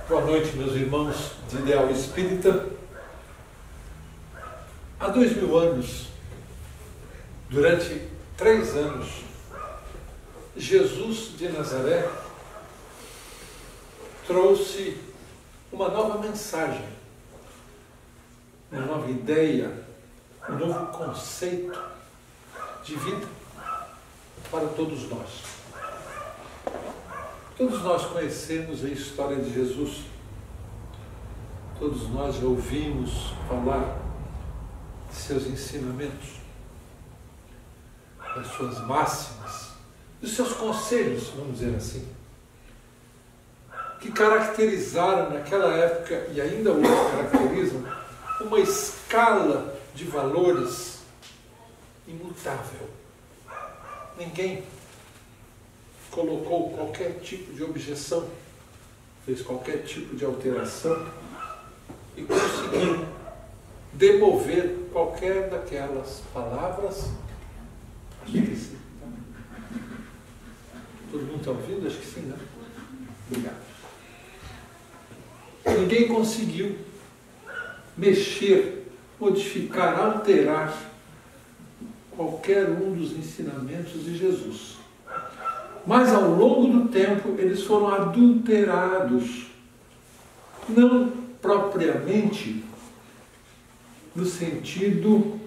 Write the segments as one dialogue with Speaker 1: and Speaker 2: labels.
Speaker 1: Boa noite, meus irmãos de Ideal Espírita. Há 2000 anos, durante 3 anos, Jesus de Nazaré trouxe uma nova mensagem, uma nova ideia, um novo conceito de vida para todos nós. Todos nós conhecemos a história de Jesus. Todos nós já ouvimos falar de seus ensinamentos, das suas máximas, dos seus conselhos, vamos dizer assim, que caracterizaram naquela época e ainda hoje caracterizam uma escala de valores imutável. Ninguém colocou qualquer tipo de objeção, fez qualquer tipo de alteração e conseguiu demover qualquer daquelas palavras. Acho que sim. Todo mundo está ouvindo? Acho que sim, né? Obrigado. Ninguém conseguiu mexer, modificar, alterar qualquer um dos ensinamentos de Jesus. Mas ao longo do tempo eles foram adulterados, não propriamente no sentido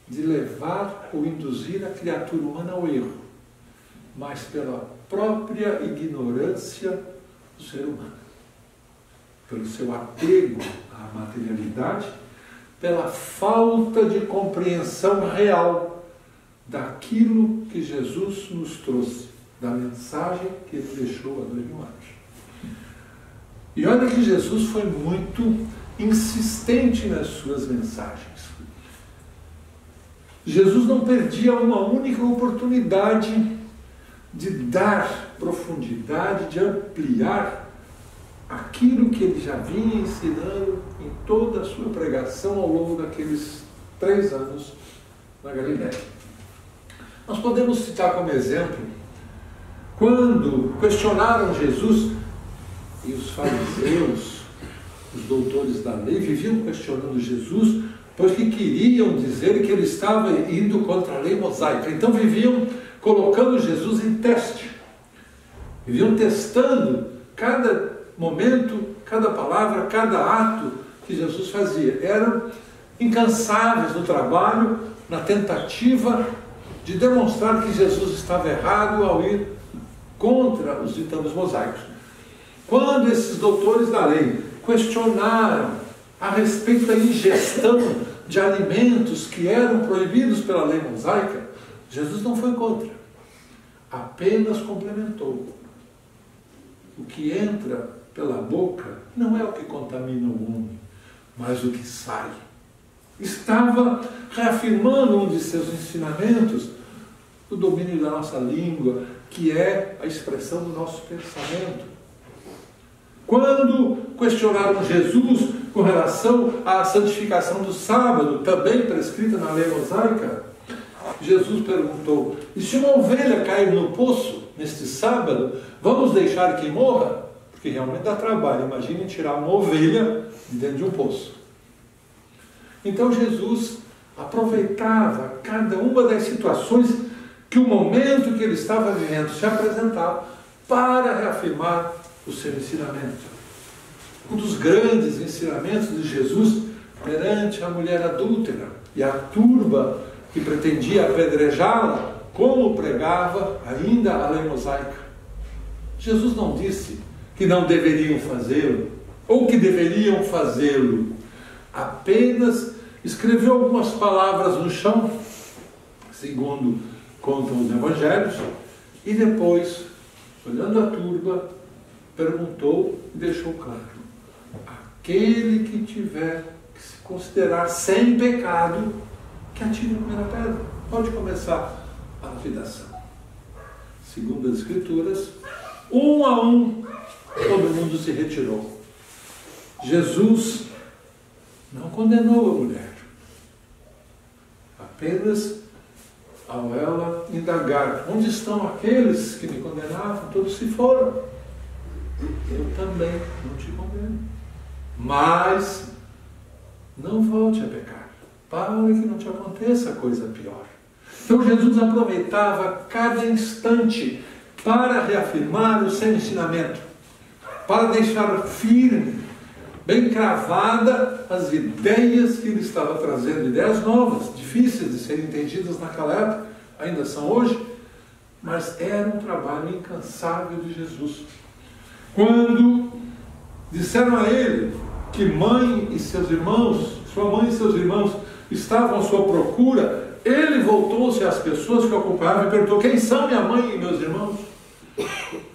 Speaker 1: de levar ou induzir a criatura humana ao erro, mas pela própria ignorância do ser humano, pelo seu apego à materialidade, pela falta de compreensão real daquilo que Jesus nos trouxe, da mensagem que ele deixou há 2000 anos. E olha que Jesus foi muito insistente nas suas mensagens. Jesus não perdia uma única oportunidade de dar profundidade, de ampliar aquilo que ele já vinha ensinando em toda a sua pregação ao longo daqueles 3 anos na Galileia. Nós podemos citar como exemplo quando questionaram Jesus, e os fariseus, os doutores da lei, viviam questionando Jesus, pois que queriam dizer que ele estava indo contra a lei mosaica. Então viviam colocando Jesus em teste. Viviam testando cada momento, cada palavra, cada ato que Jesus fazia. Eram incansáveis no trabalho, na tentativa de demonstrar que Jesus estava errado ao ir contra os ditames mosaicos. Quando esses doutores da lei questionaram a respeito da ingestão de alimentos que eram proibidos pela lei mosaica, Jesus não foi contra, apenas complementou. O que entra pela boca não é o que contamina o homem, mas o que sai. Estava reafirmando um de seus ensinamentos, o domínio da nossa língua, que é a expressão do nosso pensamento. Quando questionaram Jesus com relação à santificação do sábado, também prescrita na lei mosaica, Jesus perguntou: e se uma ovelha cair no poço neste sábado, vamos deixar que morra? Porque realmente dá trabalho. Imaginem tirar uma ovelha de dentro de um poço. Então Jesus aproveitava cada uma das situações que o momento que ele estava vivendo se apresentava para reafirmar o seu ensinamento. Um dos grandes ensinamentos de Jesus perante a mulher adúltera e a turba que pretendia apedrejá-la, como pregava ainda a lei mosaica. Jesus não disse que não deveriam fazê-lo, ou que deveriam fazê-lo. Apenas escreveu algumas palavras no chão, segundo contam os evangelhos, e depois, olhando a turba, perguntou e deixou claro: aquele que tiver que se considerar sem pecado, que atire a primeira pedra. Pode começar a lapidação. Segundo as Escrituras, um a um, todo mundo se retirou. Jesus não condenou a mulher, apenas ao ela indagar: onde estão aqueles que me condenavam? Todos se foram. eu também não te condeno. Mas não volte a pecar, para que não te aconteça coisa pior. Então Jesus aproveitava cada instante para reafirmar o seu ensinamento, para deixar firme, bem cravada as ideias que ele estava trazendo, ideias novas, difíceis de serem entendidas naquela época, ainda são hoje, mas era um trabalho incansável de Jesus. Quando disseram a ele que mãe e seus irmãos, sua mãe e seus irmãos estavam à sua procura, ele voltou-se às pessoas que o acompanhavam e perguntou: quem são minha mãe e meus irmãos?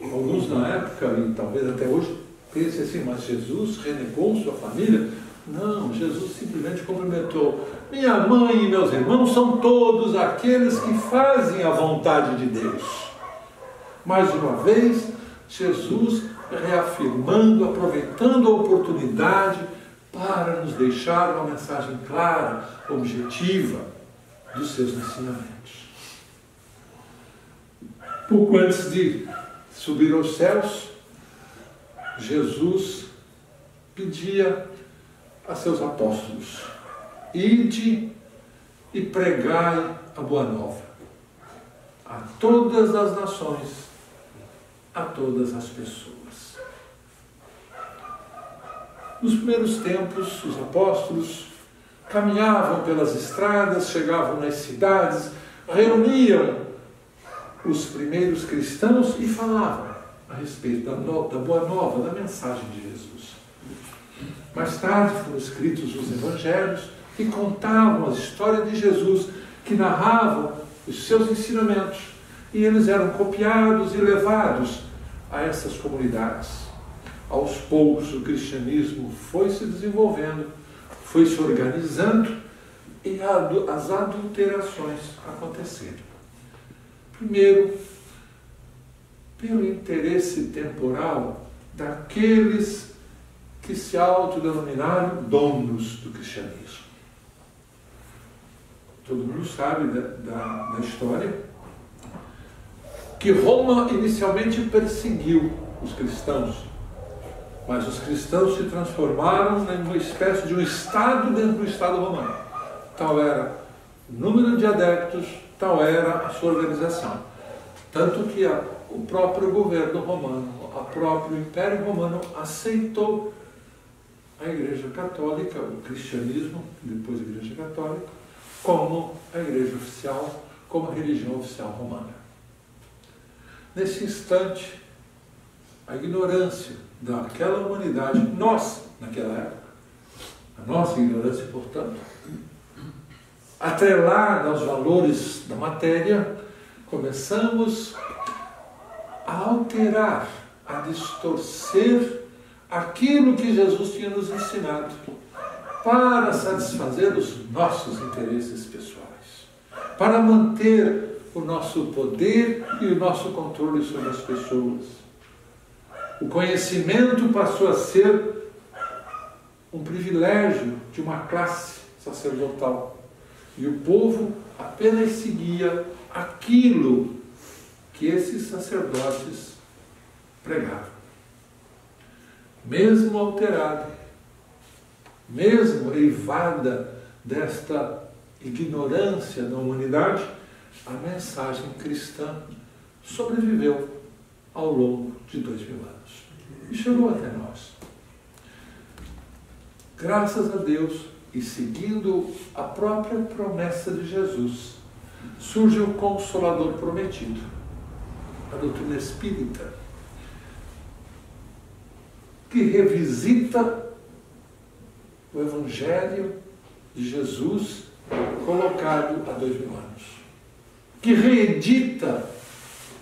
Speaker 1: Alguns na época, e talvez até hoje, pensem assim: mas Jesus renegou sua família? Não, Jesus simplesmente cumprimentou: minha mãe e meus irmãos são todos aqueles que fazem a vontade de Deus. Mais uma vez, Jesus reafirmando, aproveitando a oportunidade para nos deixar uma mensagem clara, objetiva dos seus ensinamentos. Pouco antes de subir aos céus, Jesus pedia a seus apóstolos: ide e pregai a boa nova a todas as nações, a todas as pessoas. Nos primeiros tempos, os apóstolos caminhavam pelas estradas, chegavam nas cidades, reuniam os primeiros cristãos e falavam a respeito da boa nova, da mensagem de Jesus. Mais tarde foram escritos os evangelhos que contavam a história de Jesus, que narravam os seus ensinamentos, e eles eram copiados e levados a essas comunidades. Aos poucos o cristianismo foi se desenvolvendo, foi se organizando e as adulterações aconteceram. Primeiro, pelo interesse temporal daqueles que se autodenominaram donos do cristianismo. Todo mundo sabe da história que Roma inicialmente perseguiu os cristãos, mas os cristãos se transformaram em uma espécie de um Estado dentro do Estado romano. Tal era o número de adeptos, tal era a sua organização. Tanto que o próprio governo romano, o próprio Império Romano aceitou a Igreja Católica, o cristianismo, depois a Igreja Católica, como a Igreja oficial, como a religião oficial romana. Nesse instante, a ignorância daquela humanidade, nós, naquela época, a nossa ignorância, portanto, atrelada aos valores da matéria, começamos a alterar, a distorcer aquilo que Jesus tinha nos ensinado para satisfazer os nossos interesses pessoais, para manter o nosso poder e o nosso controle sobre as pessoas. O conhecimento passou a ser um privilégio de uma classe sacerdotal. E o povo apenas seguia aquilo que esses sacerdotes pregavam. Mesmo alterada, mesmo eivada desta ignorância da humanidade, a mensagem cristã sobreviveu ao longo de 2000 anos e chegou até nós. Graças a Deus, e seguindo a própria promessa de Jesus, surge o Consolador prometido, a doutrina espírita, que revisita o Evangelho de Jesus colocado há 2000 anos, que reedita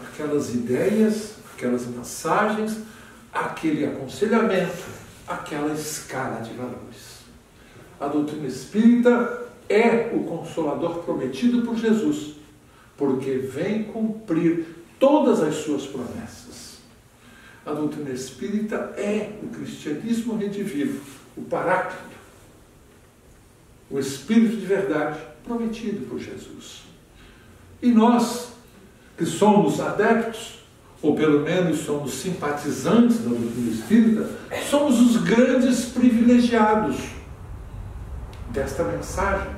Speaker 1: aquelas ideias, aquelas mensagens, aquele aconselhamento, aquela escala de valores. A doutrina espírita é o Consolador prometido por Jesus, porque vem cumprir todas as suas promessas. A doutrina espírita é o cristianismo redivivo, o Paráclito, o Espírito de verdade prometido por Jesus. E nós, que somos adeptos, ou pelo menos somos simpatizantes da doutrina espírita, somos os grandes privilegiados desta mensagem,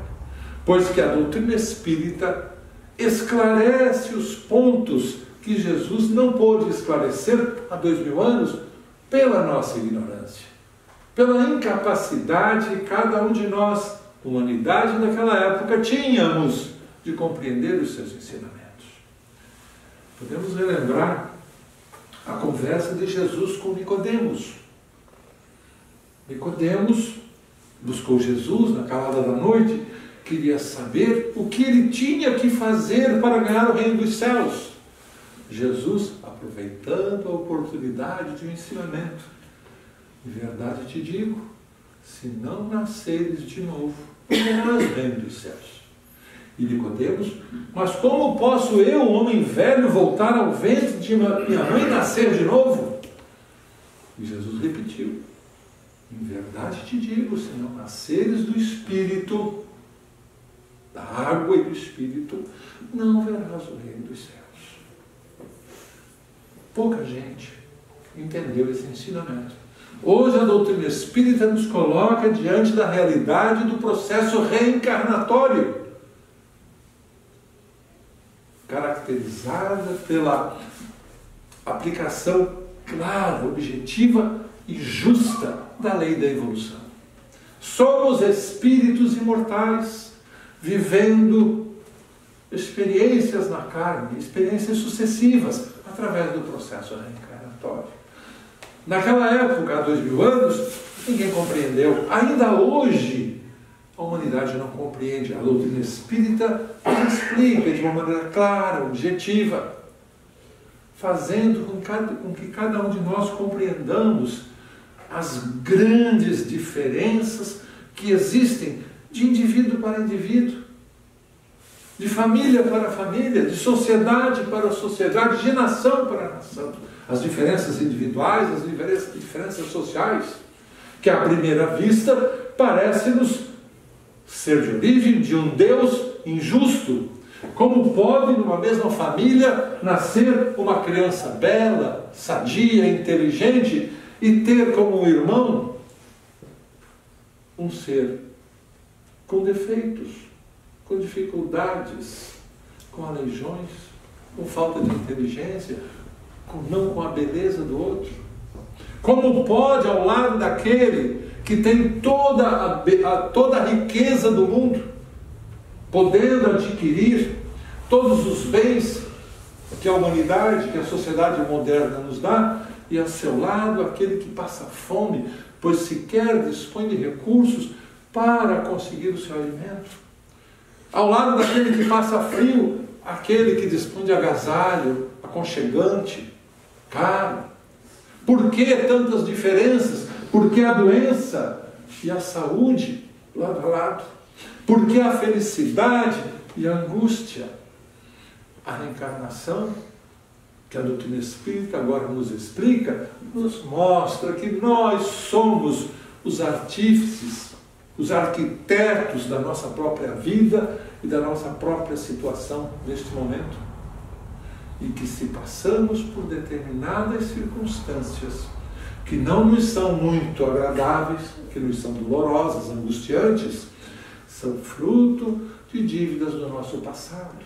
Speaker 1: pois que a doutrina espírita esclarece os pontos que Jesus não pôde esclarecer há 2000 anos pela nossa ignorância, pela incapacidade que cada um de nós, humanidade naquela época, tínhamos de compreender os seus ensinamentos. Podemos relembrar a conversa de Jesus com Nicodemos. Nicodemos buscou Jesus na calada da noite, queria saber o que ele tinha que fazer para ganhar o reino dos céus. Jesus, aproveitando a oportunidade de um ensinamento: em verdade te digo, se não nasceres de novo, não verás o reino dos céus. E Nicodemos: mas como posso eu, homem velho, voltar ao ventre de minha mãe e nascer de novo? E Jesus repetiu: em verdade te digo, se não nasceres do Espírito, da água e do Espírito, não verás o reino dos céus. Pouca gente entendeu esse ensinamento. Hoje a doutrina espírita nos coloca diante da realidade do processo reencarnatório, caracterizada pela aplicação clara, objetiva e justa da lei da evolução. Somos espíritos imortais, vivendo experiências na carne, experiências sucessivas, através do processo reencarnatório. Naquela época, há 2000 anos, ninguém compreendeu. Ainda hoje, a humanidade não compreende. A doutrina espírita explica de uma maneira clara, objetiva, fazendo com que cada um de nós compreendamos as grandes diferenças que existem de indivíduo para indivíduo, de família para família, de sociedade para sociedade, de nação para nação. As diferenças individuais, as diferenças sociais, que à primeira vista parecem-nos ser de origem de um Deus injusto. Como pode, numa mesma família, nascer uma criança bela, sadia, inteligente e ter como irmão um ser com defeitos, com dificuldades, com aleijões, com falta de inteligência, não com a beleza do outro? Como pode, ao lado daquele que tem toda a riqueza do mundo, podendo adquirir todos os bens que a humanidade, que a sociedade moderna nos dá, e a seu lado aquele que passa fome, pois sequer dispõe de recursos para conseguir o seu alimento? Ao lado daquele que passa frio, aquele que dispõe de agasalho aconchegante, caro. Por que tantas diferenças? Por que a doença e a saúde lado a lado? Por que a felicidade e a angústia? A reencarnação, que a doutrina espírita agora nos explica, nos mostra que nós somos os artífices, os arquitetos da nossa própria vida e da nossa própria situação neste momento. E que se passamos por determinadas circunstâncias que não nos são muito agradáveis, que nos são dolorosas, angustiantes, são fruto de dívidas do nosso passado.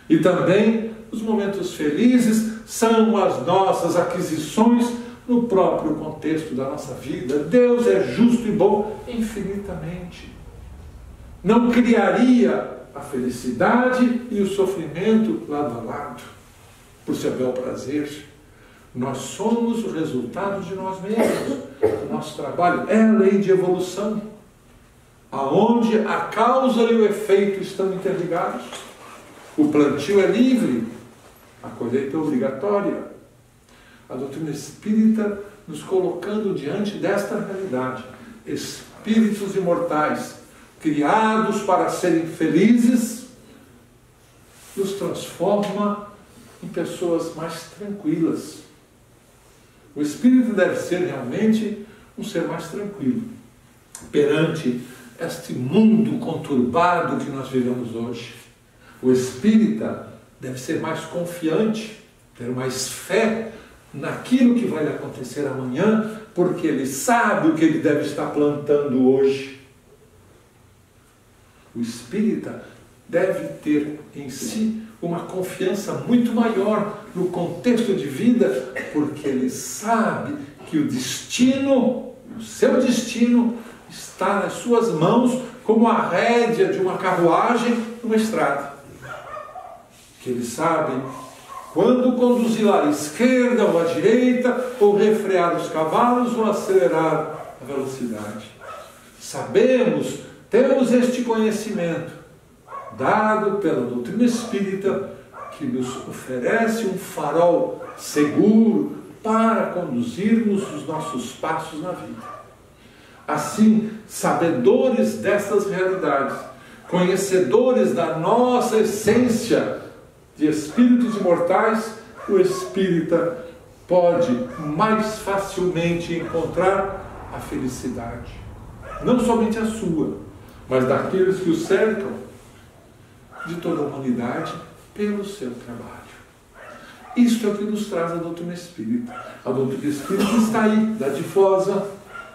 Speaker 1: E também os momentos felizes são as nossas aquisições no próprio contexto da nossa vida. Deus é justo e bom infinitamente. Não criaria a felicidade e o sofrimento lado a lado, por seu bel prazer. Nós somos o resultado de nós mesmos. O nosso trabalho é a lei de evolução, aonde a causa e o efeito estão interligados. O plantio é livre, a colheita é obrigatória. A doutrina espírita nos colocando diante desta realidade. Espíritos imortais, criados para serem felizes, nos transforma em pessoas mais tranquilas. O espírito deve ser realmente um ser mais tranquilo perante este mundo conturbado que nós vivemos hoje. O espírita deve ser mais confiante ter mais fé naquilo que vai lhe acontecer amanhã, porque ele sabe o que ele deve estar plantando hoje. O espírita deve ter em si uma confiança muito maior no contexto de vida, porque ele sabe que o destino, o seu destino, está nas suas mãos como a rédea de uma carruagem numa estrada. Que ele sabe quando conduzir à esquerda ou à direita, ou refrear os cavalos ou acelerar a velocidade. Sabemos, temos este conhecimento, dado pela doutrina espírita, que nos oferece um farol seguro para conduzirmos os nossos passos na vida. Assim, sabedores dessas realidades, conhecedores da nossa essência de espíritos imortais, o espírita pode mais facilmente encontrar a felicidade. Não somente a sua, mas daqueles que o cercam, de toda a humanidade, pelo seu trabalho. Isto é o que nos traz a doutrina espírita. A doutrina espírita está aí, dadivosa,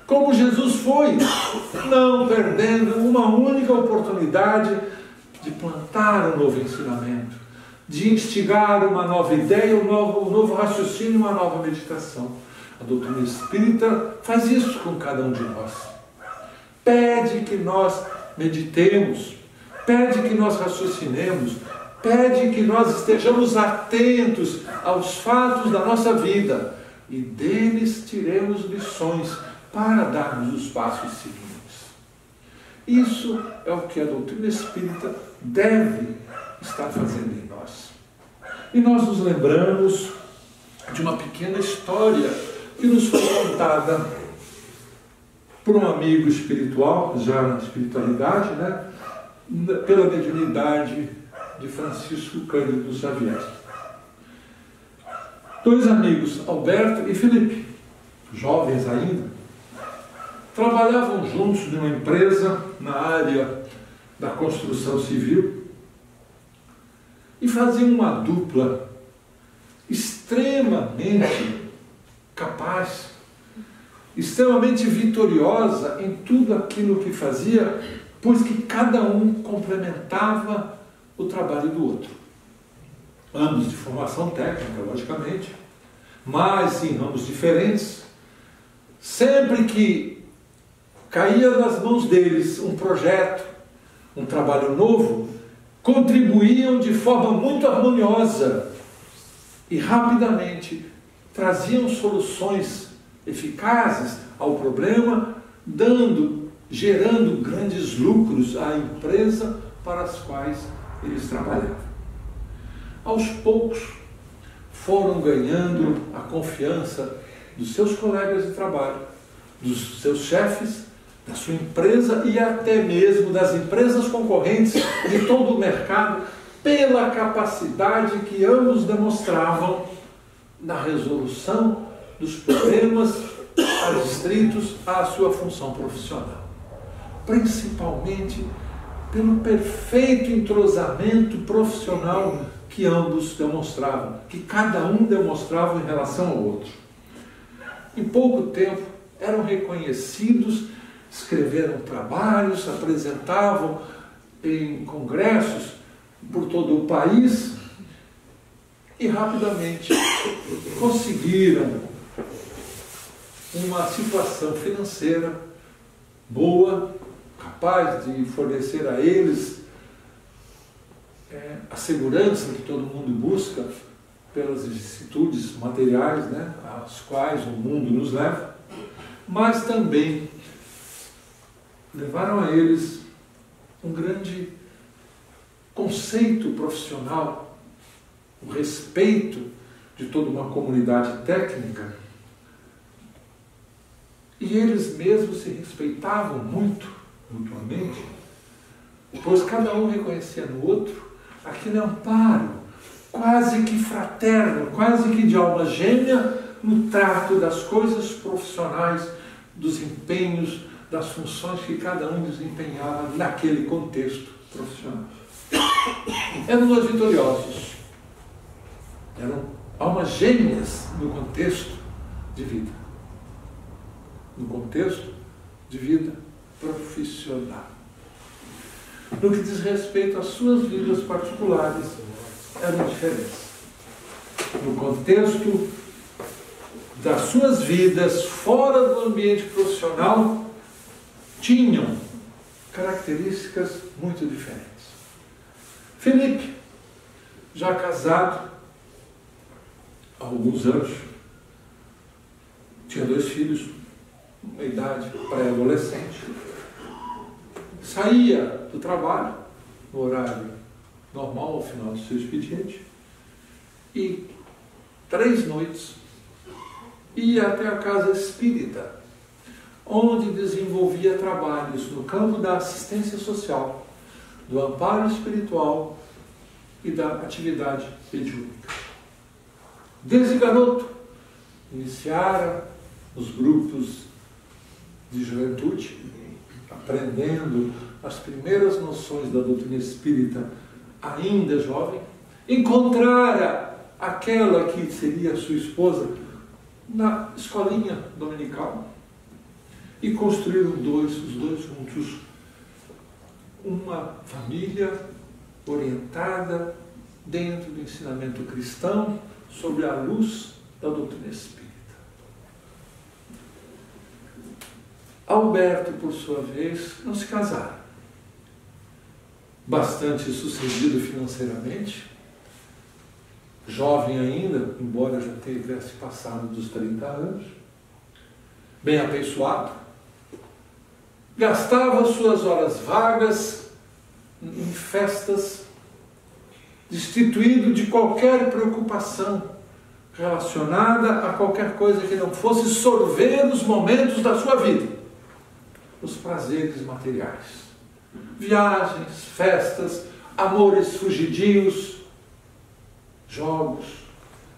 Speaker 1: como Jesus foi, não perdendo uma única oportunidade de plantar um novo ensinamento, de instigar uma nova ideia, um novo raciocínio, uma nova meditação. A doutrina espírita faz isso com cada um de nós. Pede que nós meditemos, pede que nós raciocinemos, pede que nós estejamos atentos aos fatos da nossa vida e deles tiremos lições para darmos os passos seguintes. Isso é o que a doutrina espírita deve estar fazendo em nós. E nós nos lembramos de uma pequena história que nos foi contada por um amigo espiritual, já na espiritualidade, pela mediunidade de Francisco Cândido Xavier. Dois amigos, Alberto e Felipe, jovens ainda, trabalhavam juntos numa empresa na área da construção civil e faziam uma dupla extremamente capaz, extremamente vitoriosa em tudo aquilo que fazia, pois que cada um complementava o trabalho do outro. Ambos de formação técnica, logicamente, mas em ramos diferentes. Sempre que caía nas mãos deles um projeto, um trabalho novo, contribuíam de forma muito harmoniosa e rapidamente traziam soluções eficazes ao problema, gerando grandes lucros à empresa para as quais eles trabalhavam. Aos poucos foram ganhando a confiança dos seus colegas de trabalho, dos seus chefes, da sua empresa e até mesmo das empresas concorrentes de todo o mercado, pela capacidade que ambos demonstravam na resolução dos problemas adstritos à sua função profissional. Principalmente pelo perfeito entrosamento profissional que ambos demonstravam, que cada um demonstrava em relação ao outro. Em pouco tempo eram reconhecidos, escreveram trabalhos, apresentavam em congressos por todo o país e rapidamente conseguiram uma situação financeira boa, capaz de fornecer a eles a segurança que todo mundo busca pelas vicissitudes materiais, às quais o mundo nos leva, mas também levaram a eles um grande conceito profissional, o respeito de toda uma comunidade técnica, e eles mesmos se respeitavam muito mutuamente, pois cada um reconhecia no outro aquele amparo quase que fraterno, quase que de alma gêmea no trato das coisas profissionais, dos empenhos, das funções que cada um desempenhava naquele contexto profissional. Eram nós vitoriosos, eram almas gêmeas no contexto de vida. No contexto de vida profissional. No que diz respeito às suas vidas particulares, era uma diferença. No contexto das suas vidas fora do ambiente profissional, tinham características muito diferentes. Felipe, já casado há alguns anos, tinha 2 filhos, uma idade pré-adolescente, saía do trabalho no horário normal, ao final do seu expediente, e 3 noites ia até a casa espírita, onde desenvolvia trabalhos no campo da assistência social, do amparo espiritual e da atividade mediúnica. Desde garoto, iniciara os grupos de juventude, aprendendo as primeiras noções da doutrina espírita, ainda jovem, encontrara aquela que seria sua esposa na escolinha dominical e construíram os dois juntos uma família orientada dentro do ensinamento cristão sobre a luz da doutrina espírita. Alberto, por sua vez, não se casara. Bastante sucedido financeiramente, jovem ainda, embora já tivesse passado dos 30 anos, bem apessoado, gastava suas horas vagas em festas, destituído de qualquer preocupação relacionada a qualquer coisa que não fosse sorver os momentos da sua vida, os prazeres materiais, viagens, festas, amores fugidios, jogos,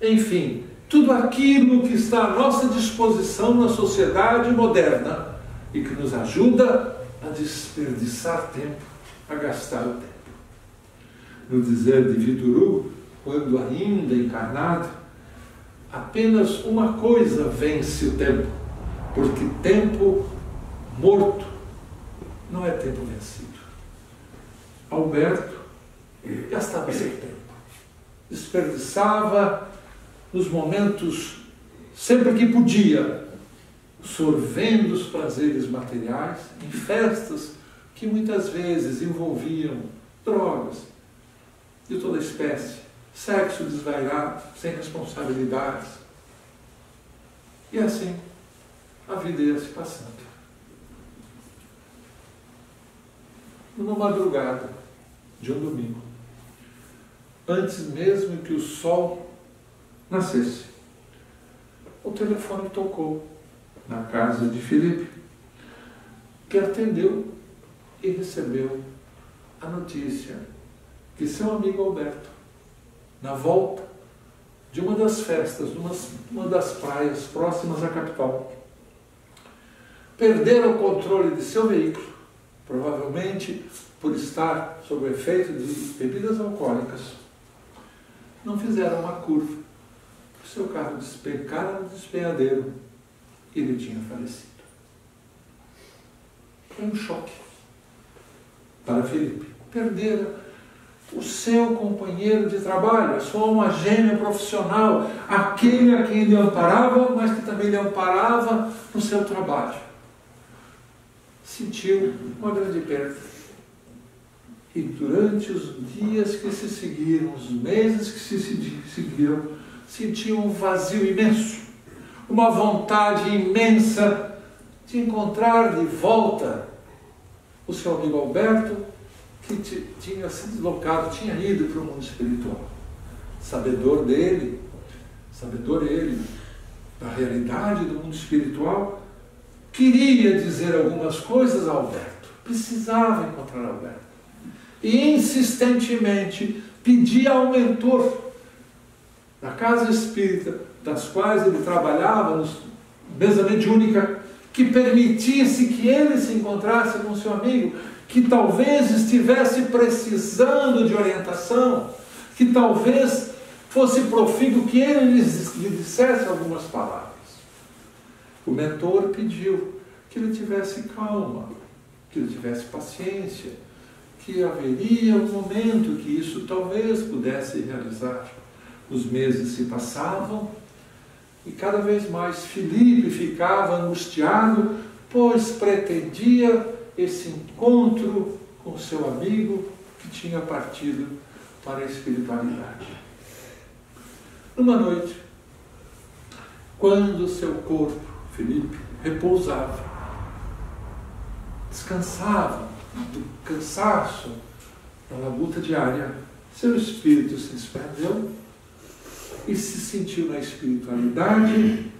Speaker 1: enfim, tudo aquilo que está à nossa disposição na sociedade moderna e que nos ajuda a desperdiçar tempo, a gastar o tempo. No dizer de Victor Hugo, quando ainda encarnado, apenas uma coisa vence o tempo, porque tempo morto não é tempo vencido. Alberto gastava seu tempo, desperdiçava nos momentos, sempre que podia, sorvendo os prazeres materiais, em festas que muitas vezes envolviam drogas de toda espécie, sexo desvairado, sem responsabilidades. E assim, a vida ia se passando. Numa madrugada de um domingo, antes mesmo que o sol nascesse, o telefone tocou na casa de Felipe, que atendeu e recebeu a notícia que seu amigo Alberto, na volta de uma das festas, uma das praias próximas à capital, perdera o controle de seu veículo, provavelmente por estar sob o efeito de bebidas alcoólicas. Não fizeram uma curva, o seu carro despencara no despenhadeiro e ele tinha falecido. Foi um choque para Felipe. Perdera o seu companheiro de trabalho, a sua alma gêmea profissional, aquele a quem ele amparava, mas que também lhe amparava no seu trabalho. Sentiu uma grande perda. E durante os dias que se seguiram, os meses que se seguiram, sentiu um vazio imenso, uma vontade imensa de encontrar de volta o seu amigo Alberto, que tinha se deslocado, tinha ido para o mundo espiritual. Sabedor ele da realidade do mundo espiritual, queria dizer algumas coisas a Alberto, precisava encontrar Alberto. E insistentemente pedia ao mentor da casa espírita, das quais ele trabalhava, no mesa mediúnica, que permitisse que ele se encontrasse com seu amigo, que talvez estivesse precisando de orientação, que talvez fosse profícuo, que ele lhe dissesse algumas palavras. O mentor pediu que ele tivesse calma, que ele tivesse paciência, que haveria um momento que isso talvez pudesse realizar. Os meses se passavam e cada vez mais Filipe ficava angustiado, pois pretendia esse encontro com seu amigo que tinha partido para a espiritualidade. Numa noite, quando seu corpo, Filipe, repousava, descansava do cansaço da labuta diária, seu espírito se expandeu e se sentiu na espiritualidade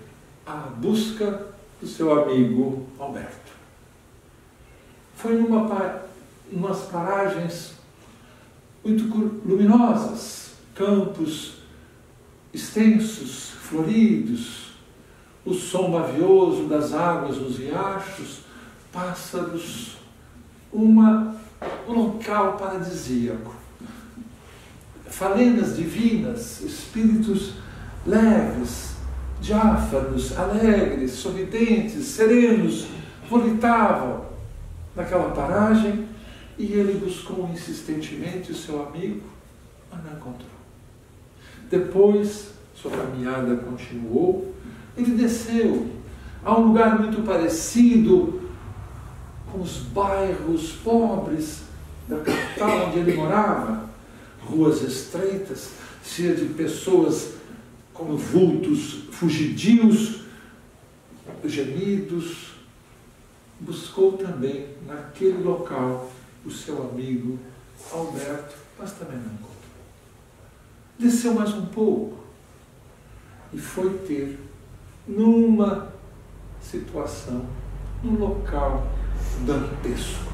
Speaker 1: à busca do seu amigo Alberto. Foi umas paragens muito luminosas, campos extensos, floridos, o som mavioso das águas nos riachos, pássaros, um local paradisíaco. Falenas divinas, espíritos leves, diáfanos, alegres, sorridentes, serenos, volitavam naquela paragem e ele buscou insistentemente o seu amigo, mas não encontrou. Depois, sua caminhada continuou, ele desceu a um lugar muito parecido com os bairros pobres da capital onde ele morava, ruas estreitas, cheias de pessoas como vultos fugidios, gemidos. Buscou também naquele local o seu amigo Alberto, mas também não encontrou. Desceu mais um pouco e foi ter numa situação, num local dantesco.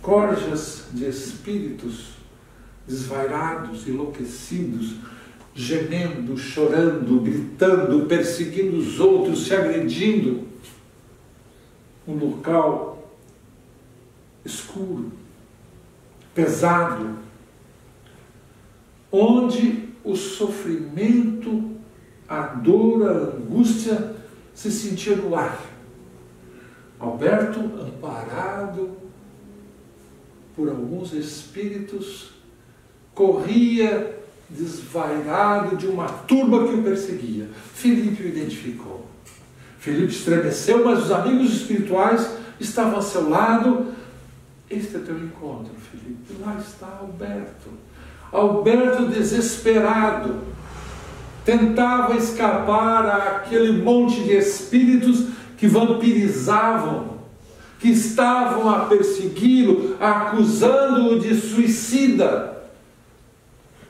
Speaker 1: Corjas de espíritos desvairados, enlouquecidos, gemendo, chorando, gritando, perseguindo os outros, se agredindo. Um local escuro, pesado, onde o sofrimento, a dor, a angústia se sentia no ar. Alberto, amparado por alguns espíritos, corria desvairado de uma turba que o perseguia. Filipe o identificou. Filipe estremeceu, mas os amigos espirituais estavam a seu lado. Este é teu encontro, Filipe. Lá está Alberto. Alberto desesperado, tentava escapar àquele monte de espíritos que vampirizavam, que estavam a persegui-lo, acusando-o de suicida,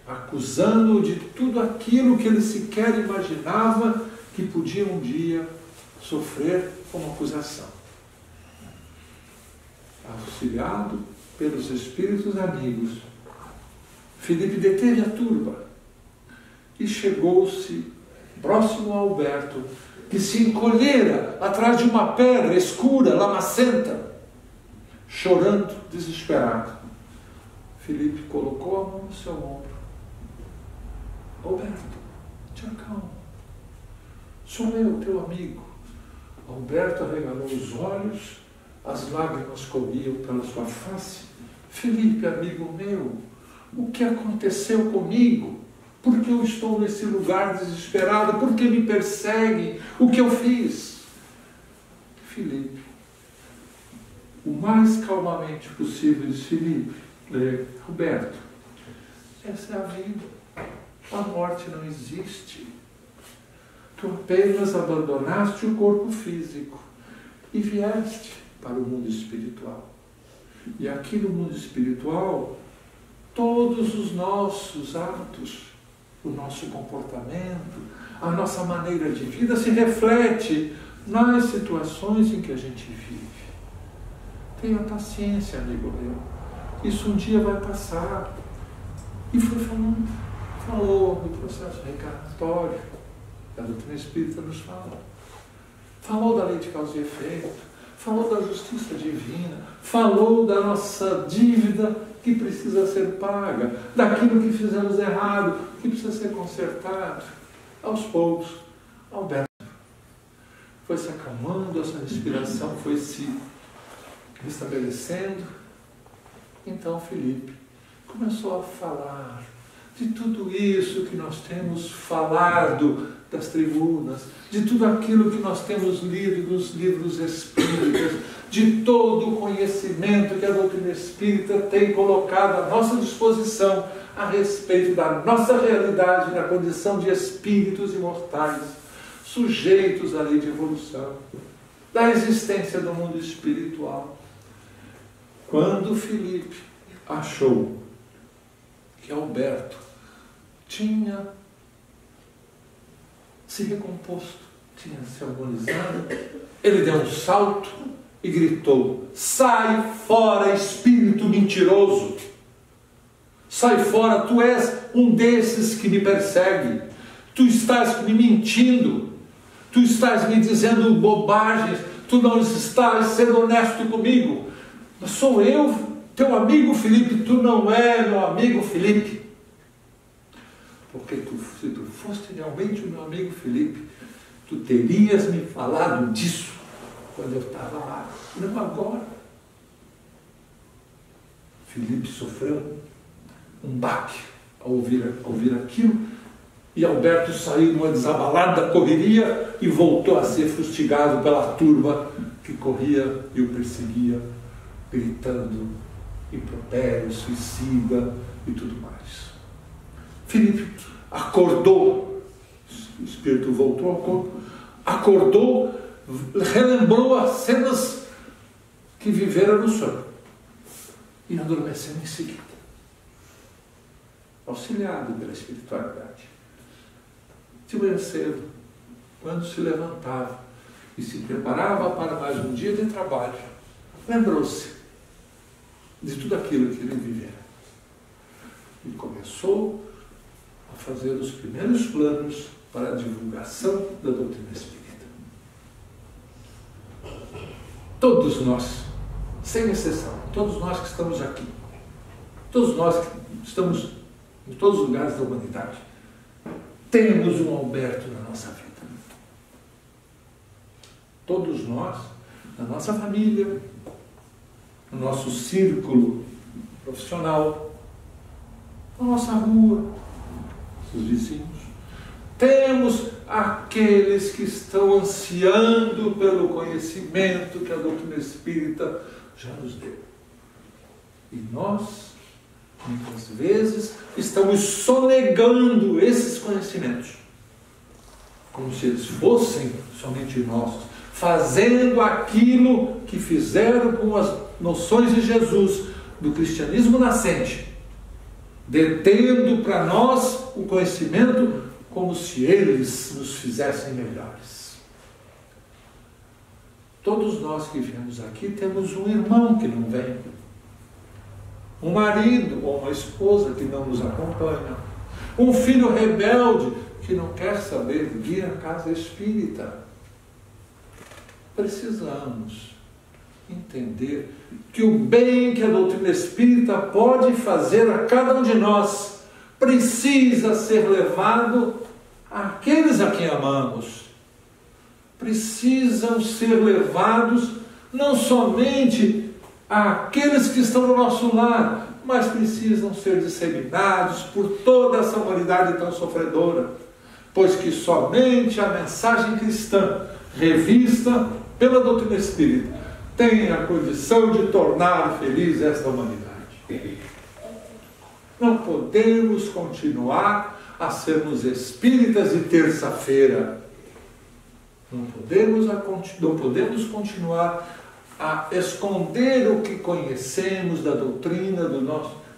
Speaker 1: acusando-o de tudo aquilo que ele sequer imaginava que podia um dia sofrer como acusação. Auxiliado pelos espíritos amigos, Filipe deteve a turba e chegou-se próximo a Alberto, que se encolhera atrás de uma pedra escura, lamacenta, chorando, desesperado. Filipe colocou a mão no seu ombro. Alberto, te acalma. Sou eu, teu amigo. Alberto arregalou os olhos, as lágrimas corriam pela sua face. Filipe, amigo meu, o que aconteceu comigo? Por que eu estou nesse lugar desesperado? Por que me perseguem? O que eu fiz? Filipe, o mais calmamente possível, disse Filipe, Roberto, essa é a vida. A morte não existe. Tu apenas abandonaste o corpo físico e vieste para o mundo espiritual. E aqui no mundo espiritual, todos os nossos atos, o nosso comportamento, a nossa maneira de vida se reflete nas situações em que a gente vive. Tenha paciência, amigo meu. Isso um dia vai passar. E foi falou do processo reencarnatório, que a doutrina espírita nos fala. Falou da lei de causa e efeito, falou da justiça divina, falou da nossa dívida que precisa ser paga, daquilo que fizemos errado, que precisa ser consertado. Aos poucos, Alberto foi se acalmando, essa respiração foi se estabelecendo. Então Felipe começou a falar de tudo isso que nós temos falado das tribunas, de tudo aquilo que nós temos lido nos livros espíritas, de todo o conhecimento que a doutrina espírita tem colocado à nossa disposição a respeito da nossa realidade na condição de espíritos imortais, sujeitos à lei de evolução, da existência do mundo espiritual. Quando Felipe achou que Alberto tinha se recomposto, tinha se harmonizado, ele deu um salto e gritou: sai fora, espírito mentiroso! Sai fora, tu és um desses que me persegue, tu estás me mentindo, tu estás me dizendo bobagens, tu não estás sendo honesto comigo. Sou eu, teu amigo Felipe, tu não é meu amigo Felipe. Porque se tu foste realmente o meu amigo Felipe, tu terias me falado disso quando eu estava lá, não agora. Felipe sofreu um baque ao ouvir aquilo, e Alberto saiu numa desabalada correria e voltou a ser fustigado pela turba que corria e o perseguia, gritando impropério, suicida e tudo mais. Felipe acordou, o espírito voltou ao corpo, acordou, relembrou as cenas que vivera no sonho e adormeceu em seguida, auxiliado pela espiritualidade. De manhã cedo, quando se levantava e se preparava para mais um dia de trabalho, lembrou-se de tudo aquilo que ele vivera e começou a fazer os primeiros planos para a divulgação da doutrina espírita. Todos nós, sem exceção, todos nós que estamos aqui, todos nós que estamos em todos os lugares da humanidade, temos um Alberto na nossa vida. Todos nós, na nossa família, no nosso círculo profissional, na nossa rua, os vizinhos, temos aqueles que estão ansiando pelo conhecimento que a doutrina espírita já nos deu. E nós, muitas vezes, estamos sonegando esses conhecimentos, como se eles fossem somente nossos, fazendo aquilo que fizeram com as noções de Jesus, do cristianismo nascente, detendo para nós o conhecimento como se eles nos fizessem melhores. Todos nós que viemos aqui temos um irmão que não vem, um marido ou uma esposa que não nos acompanha, um filho rebelde que não quer saber de vir à casa espírita. Precisamos entender que o bem que a doutrina espírita pode fazer a cada um de nós precisa ser levado àqueles a quem amamos. Precisam ser levados não somente àqueles que estão no nosso lar, mas precisam ser disseminados por toda essa humanidade tão sofredora, pois que somente a mensagem cristã, revista pela doutrina espírita, tem a condição de tornar feliz esta humanidade. Não podemos continuar a sermos espíritas de terça-feira. Não podemos continuar a esconder o que conhecemos da doutrina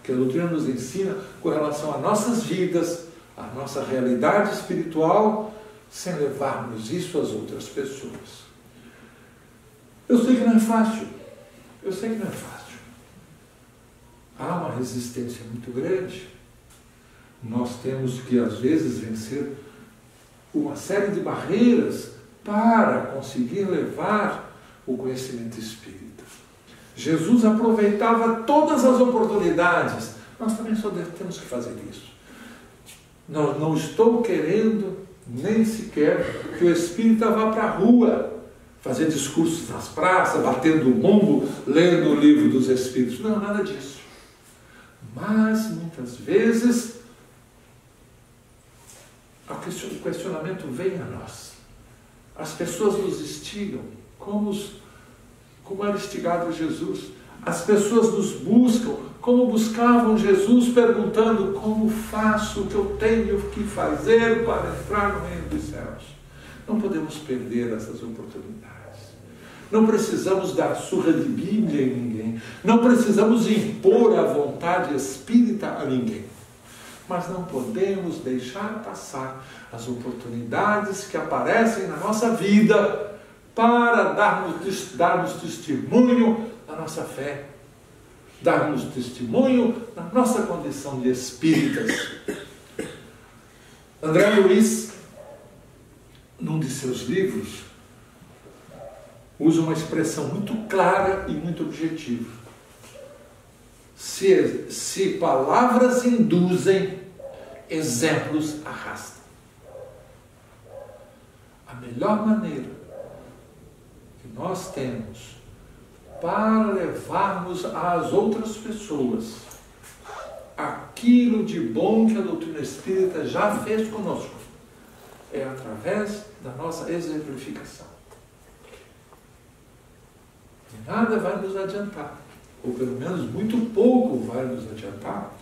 Speaker 1: que a doutrina nos ensina com relação às nossas vidas, à nossa realidade espiritual, sem levarmos isso às outras pessoas. Eu sei que não é fácil. Há uma resistência muito grande. Nós temos que, às vezes, vencer uma série de barreiras para conseguir levar o conhecimento espírita. Jesus aproveitava todas as oportunidades. Nós também só temos que fazer isso. Não estou querendo nem sequer que o espírita vá para a rua fazer discursos nas praças, batendo o bumbo, lendo o livro dos espíritos. Não, nada disso. Mas, muitas vezes, o questionamento vem a nós. As pessoas nos instigam, como era instigado Jesus. As pessoas nos buscam, como buscavam Jesus, perguntando: como faço o que eu tenho que fazer para entrar no reino dos céus? Não podemos perder essas oportunidades. Não precisamos dar surra de Bíblia em ninguém. Não precisamos impor a vontade espírita a ninguém. Mas não podemos deixar passar as oportunidades que aparecem na nossa vida para darmos testemunho da nossa fé, darmos testemunho da nossa condição de espíritas. André Luiz, num de seus livros, usa uma expressão muito clara e muito objetiva. Se palavras induzem, exemplos arrastam. A melhor maneira que nós temos para levarmos às outras pessoas aquilo de bom que a doutrina espírita já fez conosco é através da nossa exemplificação. E nada vai nos adiantar, ou pelo menos muito pouco vai nos adiantar,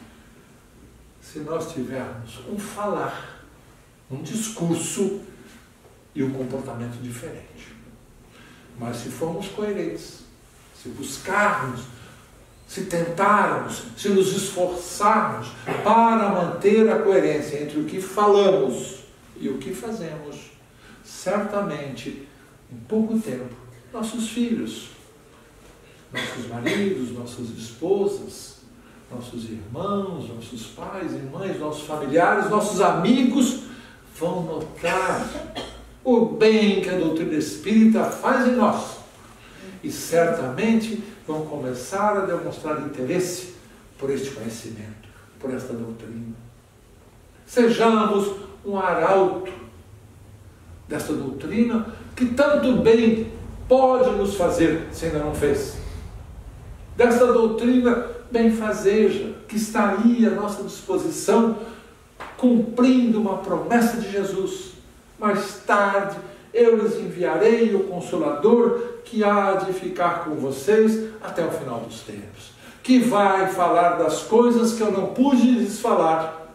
Speaker 1: se nós tivermos um falar, um discurso e um comportamento diferente. Mas se formos coerentes, se buscarmos, se tentarmos, se nos esforçarmos para manter a coerência entre o que falamos e o que fazemos, certamente, em pouco tempo, nossos filhos, nossos maridos, nossas esposas, nossos irmãos, nossos pais e mães, nossos familiares, nossos amigos vão notar o bem que a doutrina espírita faz em nós. E certamente vão começar a demonstrar interesse por este conhecimento, por esta doutrina. Sejamos um arauto desta doutrina que tanto bem pode nos fazer se ainda não fez. Desta doutrina benfazeja que estaria à nossa disposição, cumprindo uma promessa de Jesus. Mais tarde eu lhes enviarei o Consolador que há de ficar com vocês até o final dos tempos, que vai falar das coisas que eu não pude lhes falar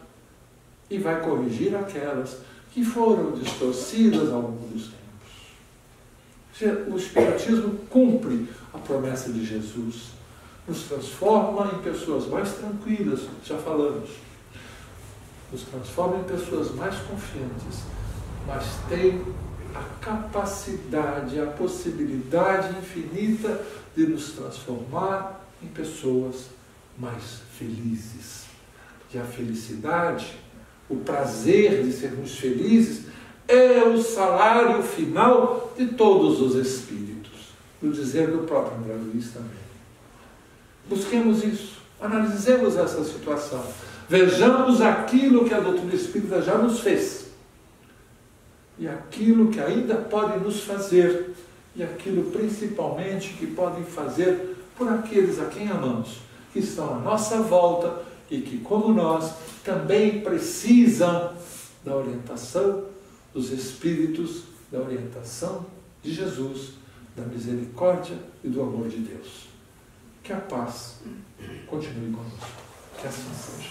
Speaker 1: e vai corrigir aquelas que foram distorcidas ao longo dos tempos. O Espiritismo cumpre a promessa de Jesus, nos transforma em pessoas mais tranquilas, já falamos, nos transforma em pessoas mais confiantes, mas tem a capacidade, a possibilidade infinita de nos transformar em pessoas mais felizes. E a felicidade, o prazer de sermos felizes, é o salário final de todos os espíritos, no dizer do próprio André Luiz também. Busquemos isso, analisemos essa situação, vejamos aquilo que a doutrina espírita já nos fez, e aquilo que ainda pode nos fazer, e aquilo principalmente que podem fazer por aqueles a quem amamos, que estão à nossa volta e que, como nós, também precisam da orientação dos Espíritos, da orientação de Jesus, da misericórdia e do amor de Deus. Que a paz continue conosco. Que assim seja.